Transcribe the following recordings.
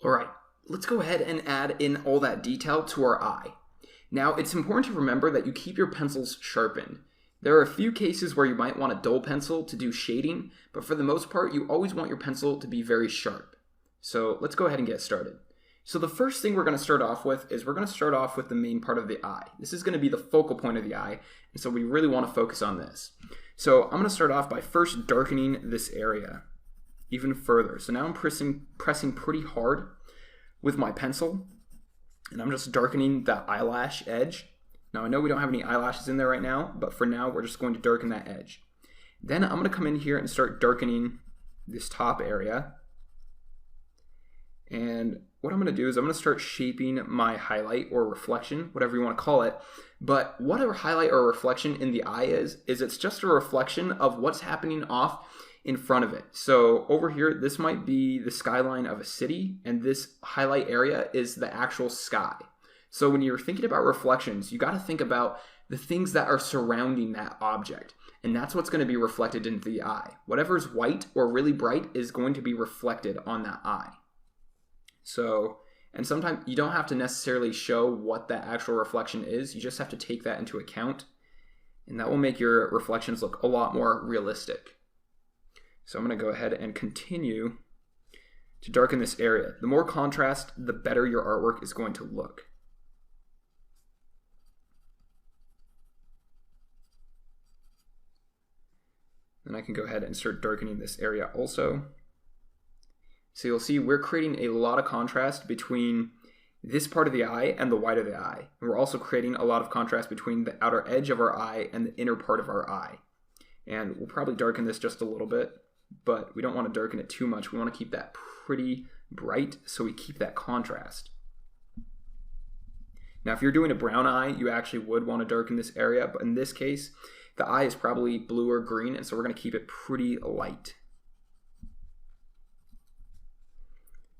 All right, let's go ahead and add in all that detail to our eye. Now, it's important to remember that you keep your pencils sharpened. There are a few cases where you might want a dull pencil to do shading, but for the most part, you always want your pencil to be very sharp. So let's go ahead and get started. So the first thing we're going to start off with is we're going to start off with the main part of the eye. This is going to be the focal point of the eye, and so we really want to focus on this. So I'm going to start off by first darkening this area even further. So now I'm pressing pretty hard with my pencil, and I'm just darkening that eyelash edge. Now I know we don't have any eyelashes in there right now, but for now we're just going to darken that edge. Then I'm going to come in here and start darkening this top area. And what I'm going to do is I'm going to start shaping my highlight or reflection, whatever you want to call it. But what a highlight or reflection in the eye is it's just a reflection of what's happening off in front of it. So over here, this might be the skyline of a city, and this highlight area is the actual sky. So when you're thinking about reflections, you got to think about the things that are surrounding that object. And that's what's going to be reflected into the eye. Whatever's white or really bright is going to be reflected on that eye. So, and sometimes you don't have to necessarily show what that actual reflection is. You just have to take that into account. And that will make your reflections look a lot more realistic. So I'm going to go ahead and continue to darken this area. The more contrast, the better your artwork is going to look. Then I can go ahead and start darkening this area also. So you'll see we're creating a lot of contrast between this part of the eye and the white of the eye. And we're also creating a lot of contrast between the outer edge of our eye and the inner part of our eye. And we'll probably darken this just a little bit, but we don't want to darken it too much. We want to keep that pretty bright so we keep that contrast. Now, if you're doing a brown eye, you actually would want to darken this area, but in this case, the eye is probably blue or green, and so we're going to keep it pretty light.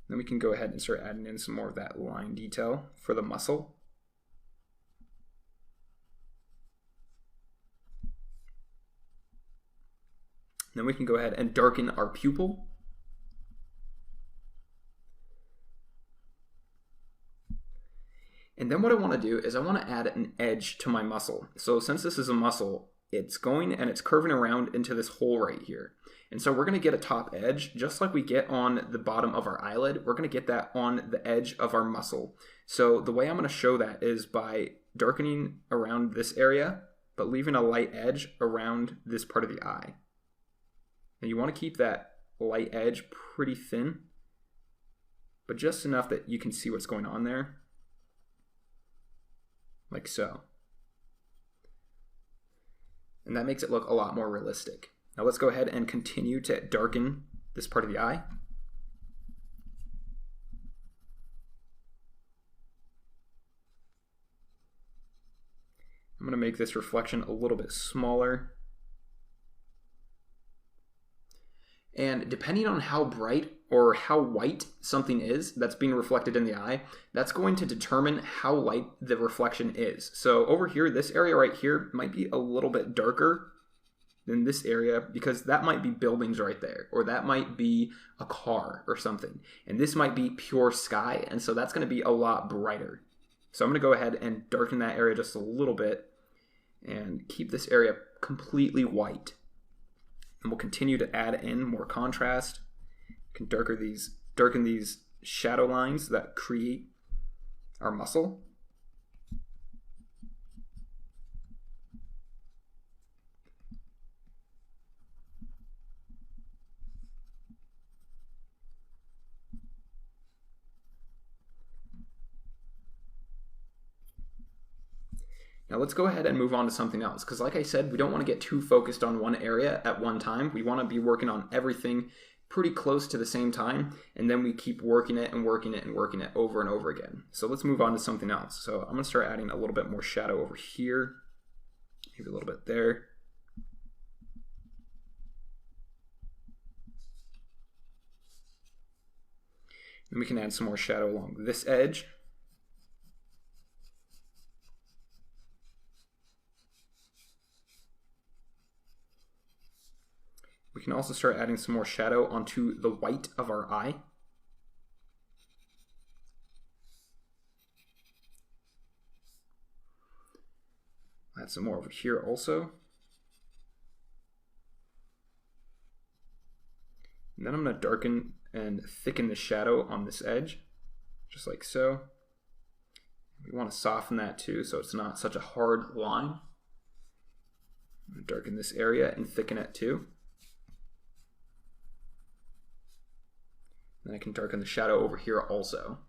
Then we can go ahead and start adding in some more of that line detail for the muscle. Then we can go ahead and darken our pupil. And then what I want to do is I want to add an edge to my muscle. So since this is a muscle, it's going and it's curving around into this hole right here. And so we're going to get a top edge, just like we get on the bottom of our eyelid. We're going to get that on the edge of our muscle. So the way I'm going to show that is by darkening around this area, but leaving a light edge around this part of the eye. Now you want to keep that light edge pretty thin, but just enough that you can see what's going on there, like so. And that makes it look a lot more realistic. Now let's go ahead and continue to darken this part of the eye. I'm going to make this reflection a little bit smaller. And depending on how bright or how white something is that's being reflected in the eye, that's going to determine how light the reflection is. So over here, this area right here might be a little bit darker than this area because that might be buildings right there, or that might be a car or something. And this might be pure sky, and so that's going to be a lot brighter. So I'm going to go ahead and darken that area just a little bit and keep this area completely white. And we'll continue to add in more contrast. We can darken these shadow lines that create our muscle. Now let's go ahead and move on to something else, because like I said, we don't want to get too focused on one area at one time. We want to be working on everything pretty close to the same time, and then we keep working it and working it and working it over and over again. So let's move on to something else. So I'm going to start adding a little bit more shadow over here, maybe a little bit there. Then we can add some more shadow along this edge. We can also start adding some more shadow onto the white of our eye. Add some more over here also. And then I'm going to darken and thicken the shadow on this edge, just like so. We want to soften that too, so it's not such a hard line. I'm going to darken this area and thicken it too. Then I can darken the shadow over here also.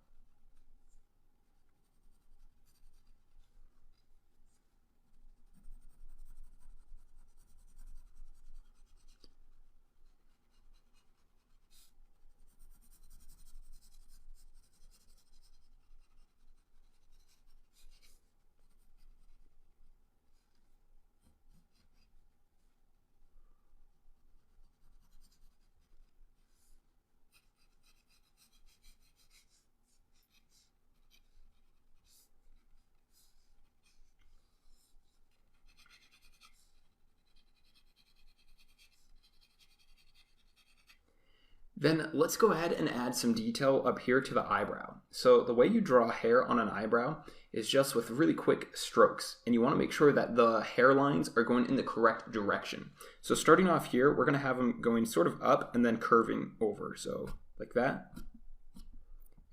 Then let's go ahead and add some detail up here to the eyebrow. So the way you draw hair on an eyebrow is just with really quick strokes, and you want to make sure that the hairlines are going in the correct direction. So starting off here, we're going to have them going sort of up and then curving over, so like that.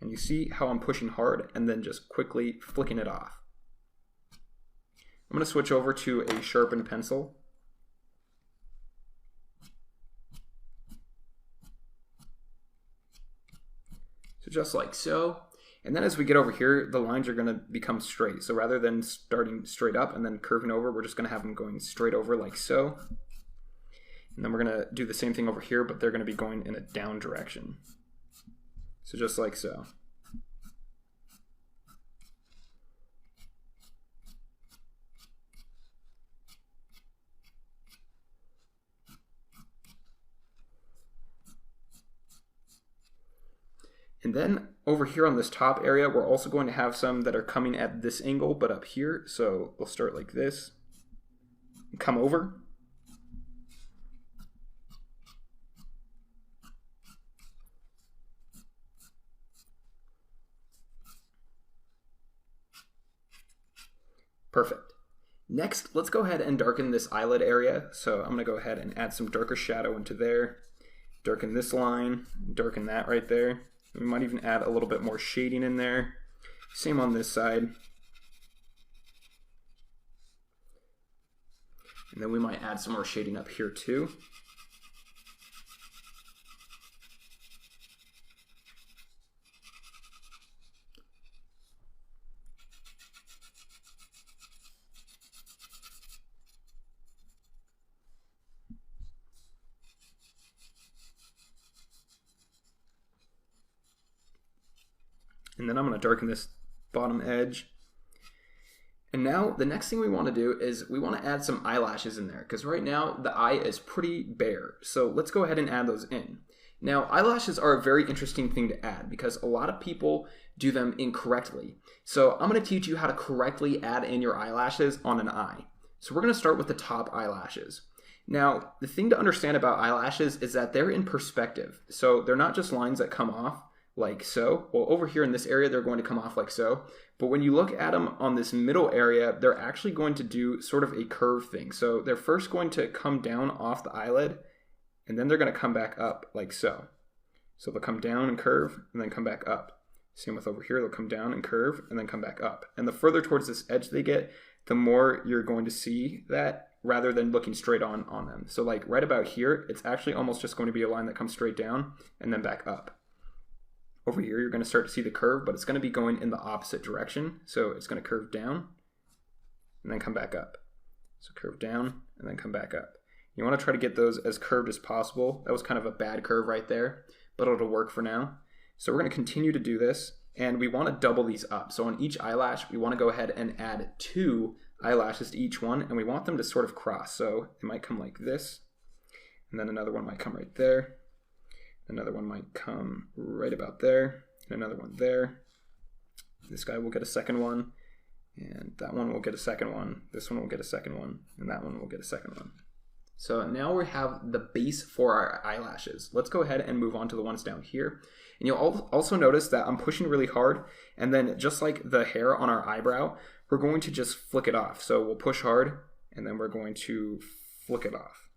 And you see how I'm pushing hard and then just quickly flicking it off. I'm going to switch over to a sharpened pencil. So just like so. And then as we get over here, the lines are going to become straight. So rather than starting straight up and then curving over, we're just going to have them going straight over like so. And then we're going to do the same thing over here, but they're going to be going in a down direction. So just like so. And then over here on this top area, we're also going to have some that are coming at this angle, but up here. So we'll start like this, come over. Perfect. Next, let's go ahead and darken this eyelid area. So I'm going to go ahead and add some darker shadow into there. Darken this line, darken that right there. We might even add a little bit more shading in there. Same on this side. And then we might add some more shading up here too. And then I'm going to darken this bottom edge. And now the next thing we want to do is we want to add some eyelashes in there, because right now the eye is pretty bare. So let's go ahead and add those in. Now eyelashes are a very interesting thing to add because a lot of people do them incorrectly. So I'm going to teach you how to correctly add in your eyelashes on an eye. So we're going to start with the top eyelashes. Now the thing to understand about eyelashes is that they're in perspective. So they're not just lines that come off like so. Well, over here in this area, they're going to come off like so. But when you look at them on this middle area, they're actually going to do sort of a curve thing. So they're first going to come down off the eyelid, and then they're going to come back up like so. So they'll come down and curve, and then come back up. Same with over here, they'll come down and curve, and then come back up. And the further towards this edge they get, the more you're going to see that rather than looking straight on them. So like right about here, it's actually almost just going to be a line that comes straight down and then back up. Over here, you're going to start to see the curve, but it's going to be going in the opposite direction. So it's going to curve down and then come back up. So curve down and then come back up. You want to try to get those as curved as possible. That was kind of a bad curve right there, but it'll work for now. So we're going to continue to do this, and we want to double these up. So on each eyelash, we want to go ahead and add 2 eyelashes to each one, and we want them to sort of cross. So it might come like this, and then another one might come right there. Another one might come right about there, and another one there. This guy will get a second one, and that one will get a second one. This one will get a second one, and that one will get a second one. So now we have the base for our eyelashes. Let's go ahead and move on to the ones down here. And you'll also notice that I'm pushing really hard, and then just like the hair on our eyebrow, we're going to just flick it off. So we'll push hard, and then we're going to flick it off.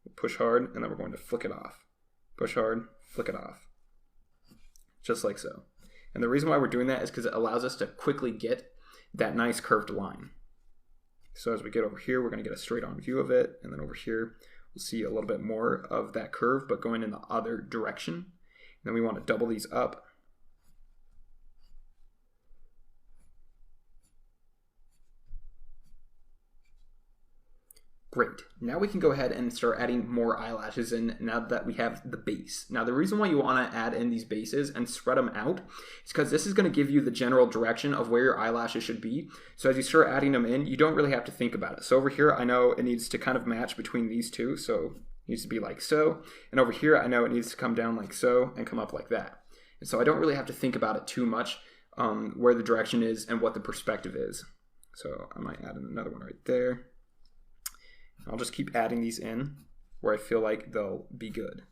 We'll push hard, and then we're going to flick it off. Push hard, flick it off. Just like so. And the reason why we're doing that is because it allows us to quickly get that nice curved line. So as we get over here, we're going to get a straight on view of it, and then over here, we'll see a little bit more of that curve, but going in the other direction. And then we want to double these up. Great. Now we can go ahead and start adding more eyelashes in now that we have the base. Now the reason why you want to add in these bases and spread them out is because this is going to give you the general direction of where your eyelashes should be. So as you start adding them in, you don't really have to think about it. So over here, I know it needs to kind of match between these two. So it needs to be like so. And over here, I know it needs to come down like so and come up like that. And so I don't really have to think about it too much, where the direction is and what the perspective is. So I might add in another one right there. I'll just keep adding these in where I feel like they'll be good.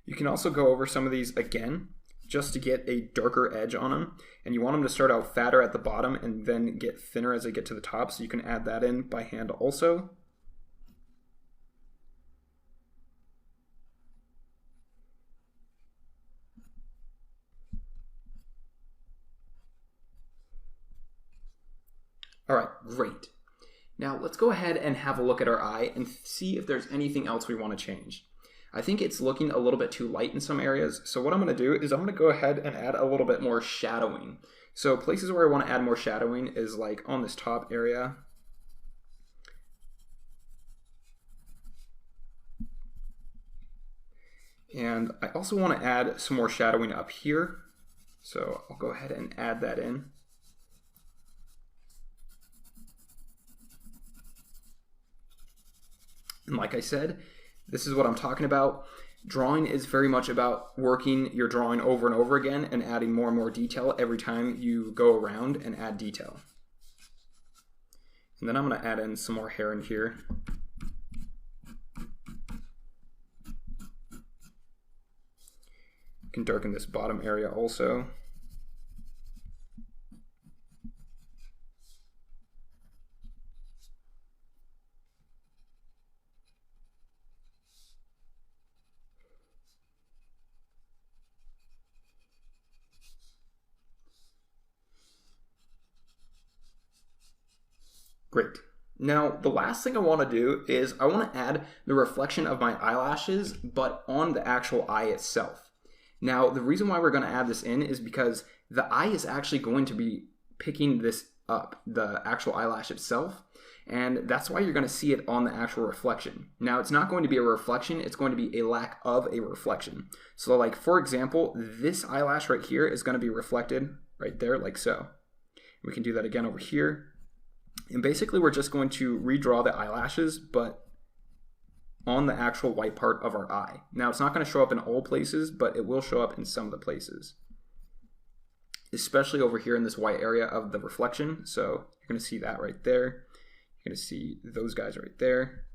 You can also go over some of these again, just to get a darker edge on them. And you want them to start out fatter at the bottom and then get thinner as they get to the top. So you can add that in by hand also. All right, great. Now let's go ahead and have a look at our eye and see if there's anything else we want to change. I think it's looking a little bit too light in some areas. So what I'm going to do is I'm going to go ahead and add a little bit more shadowing. So places where I want to add more shadowing is like on this top area. And I also want to add some more shadowing up here. So I'll go ahead and add that in. And like I said, this is what I'm talking about. Drawing is very much about working your drawing over and over again and adding more and more detail every time you go around and add detail. And then I'm going to add in some more hair in here. You can darken this bottom area also. Great. Now, the last thing I want to do is I want to add the reflection of my eyelashes, but on the actual eye itself. Now, the reason why we're going to add this in is because the eye is actually going to be picking this up, the actual eyelash itself, and that's why you're going to see it on the actual reflection. Now, it's not going to be a reflection, it's going to be a lack of a reflection. So like, for example, this eyelash right here is going to be reflected right there like so. We can do that again over here. And basically we're just going to redraw the eyelashes, but on the actual white part of our eye. Now it's not going to show up in all places, but it will show up in some of the places. Especially over here in this white area of the reflection. So you're going to see that right there. You're going to see those guys right there.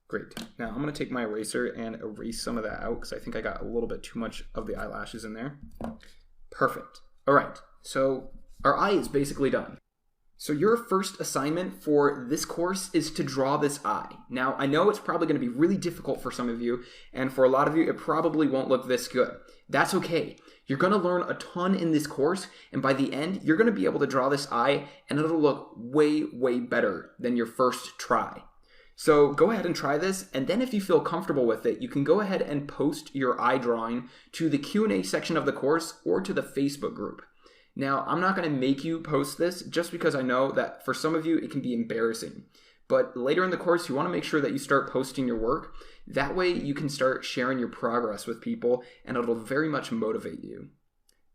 Great. Now I'm going to take my eraser and erase some of that out because I think I got a little bit too much of the eyelashes in there. Perfect. All right. So our eye is basically done. So your first assignment for this course is to draw this eye. Now, I know it's probably going to be really difficult for some of you, and for a lot of you, it probably won't look this good. That's okay. You're going to learn a ton in this course, and by the end, you're going to be able to draw this eye, and it'll look way, way better than your first try. So go ahead and try this, and then if you feel comfortable with it, you can go ahead and post your eye drawing to the Q&A section of the course or to the Facebook group. Now, I'm not going to make you post this just because I know that for some of you it can be embarrassing. But later in the course, you want to make sure that you start posting your work. That way you can start sharing your progress with people and it'll very much motivate you.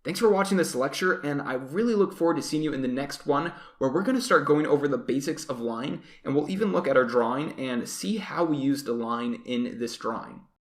Thanks for watching this lecture, and I really look forward to seeing you in the next one where we're going to start going over the basics of line, and we'll even look at our drawing and see how we used a line in this drawing.